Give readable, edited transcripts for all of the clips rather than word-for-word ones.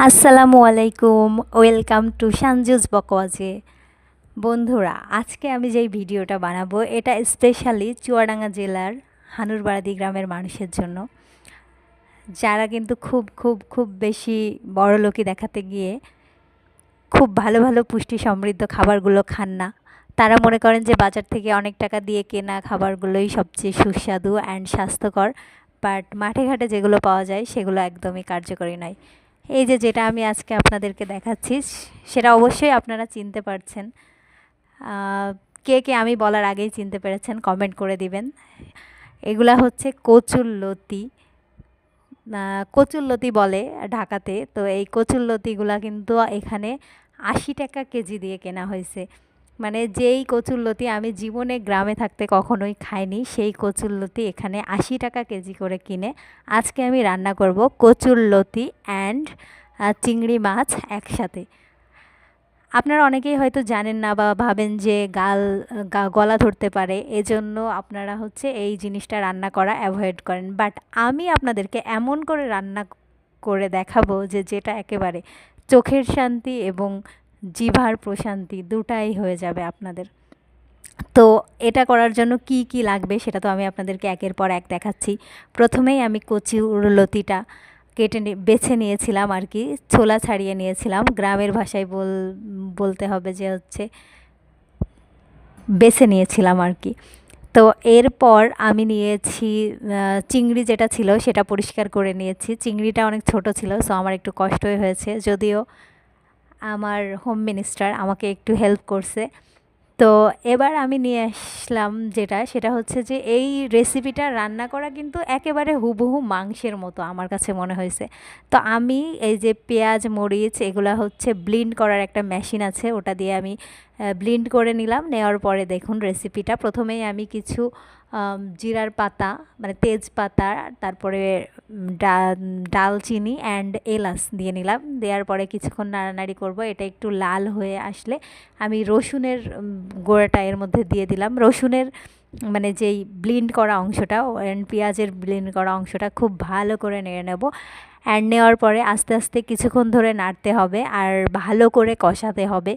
আসসালামু আলাইকুম, welcome to সানজুস বকওয়াজে। বন্ধুরা, আজকে আমি যেই ভিডিওটা বানাবো এটা স্পেশালি চুয়াডাঙ্গা জেলার হানুরবাড়াদি গ্রামের মানুষের জন্য, যারা কিন্তু খুব বেশি বড়লোকি দেখাতে গিয়ে খুব ভালো ভালো পুষ্টি সমৃদ্ধ খাবারগুলো খান না। তারা মনে করেন যে বাজার থেকে অনেক টাকা দিয়ে কেনা খাবারগুলোই সবচেয়ে সুস্বাদু অ্যান্ড স্বাস্থ্যকর, বাট মাঠে ঘাটে যেগুলো পাওয়া যায় সেগুলো একদমই কার্যকরী নয়। এই যে যেটা আমি আজকে আপনাদেরকে দেখাচ্ছি সেটা অবশ্যই আপনারা চিনতে পারছেন। কে কে আমি বলার আগেই চিনতে পেরেছেন কমেন্ট করে দিবেন। এগুলা হচ্ছে কচুরলতি। কচুরলতি বলে ঢাকাতে। তো এই কচুরলতিগুলা কিন্তু এখানে ৮০ টাকা কেজি দিয়ে কেনা হয়েছে। মানে যেই কচুরলতি আমি জীবনে গ্রামে থাকতে কখনোই খাইনি, সেই কচুরলতি এখানে ৮০ টাকা কেজি করে কিনে আজকে আমি রান্না করব কচুরলতি অ্যান্ড চিংড়ি মাছ একসাথে। আপনারা অনেকেই হয়তো জানেন না বা ভাবেন যে গলা ধরতে পারে, এজন্য আপনারা হচ্ছে এই জিনিসটা রান্না করা অ্যাভয়েড করেন। বাট আমি আপনাদেরকে এমন করে রান্না করে দেখাবো যে যেটা একেবারে চোখের শান্তি এবং জিভার প্রশান্তি দুটাই হয়ে যাবে আপনাদের। তো এটা করার জন্য কি কি লাগবে সেটা তো আমি আপনাদেরকে একের পর এক দেখাচ্ছি। প্রথমেই আমি কচুরলতিটা বেছে নিয়েছিলাম আর কি, ছোলা ছাড়িয়ে নিয়েছিলাম। গ্রামের ভাষায় বলতে হবে যে হচ্ছে বেছে নিয়েছিলাম আর কি। তো এরপর আমি নিয়েছি চিংড়ি, যেটা ছিল সেটা পরিষ্কার করে নিয়েছি। চিংড়িটা অনেক ছোট ছিল, সো আমার একটু কষ্টই হয়েছে, যদিও আমার হোম মিনিস্টার আমাকে একটু হেল্প করছে। তো এবার আমি নিয়ে আসলাম সেটা হচ্ছে যে এই রেসিপিটা রান্না করা কিন্তু একেবারে হুবহু মাংসের মতো আমার কাছে মনে হয়েছে। তো আমি এই যে পেঁয়াজ মরিচ এগুলা হচ্ছে ব্লিন্ড করার একটা মেশিন আছে, ওটা দিয়ে আমি ব্লিন্ড করে নিলাম। নেওয়ার পরে দেখুন রেসিপিটা, প্রথমেই আমি কিছু জিরার পাতা মানে তেজপাতা, তারপরে ডালচিনি অ্যান্ড এলাচ দিয়ে নিলাম। দেওয়ার পরে কিছুক্ষণ নাড়ানাড়ি করব। এটা একটু লাল হয়ে আসলে আমি রসুনের গোড়াটা এর মধ্যে দিয়ে দিলাম। রসুনের মানে যেই ব্লিন্ড করা অংশটা অ্যান্ড পেঁয়াজের ব্লিন্ড করা অংশটা খুব ভালো করে নেড়ে নেব। অ্যান্ড নেওয়ার পরে আস্তে আস্তে কিছুক্ষণ ধরে নাড়তে হবে আর ভালো করে কষাতে হবে।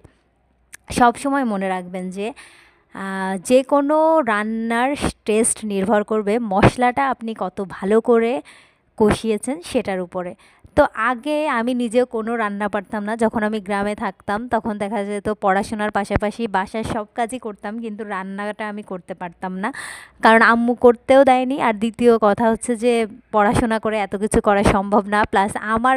সব সময় মনে রাখবেন যে যে কোনো রান্নার টেস্ট নির্ভর করবে মশলাটা আপনি কত ভালো করে কষিয়েছেন সেটার উপরে। তো আগে আমি নিজেও কোনো রান্না পারতাম না। যখন আমি গ্রামে থাকতাম তখন দেখা যেত পড়াশোনার পাশাপাশি বাসার সব কাজই করতাম, কিন্তু রান্নাটা আমি করতে পারতাম না, কারণ আম্মু করতেও দেয়নি। আর দ্বিতীয় কথা হচ্ছে যে পড়াশোনা করে এত কিছু করা সম্ভব না, প্লাস আমার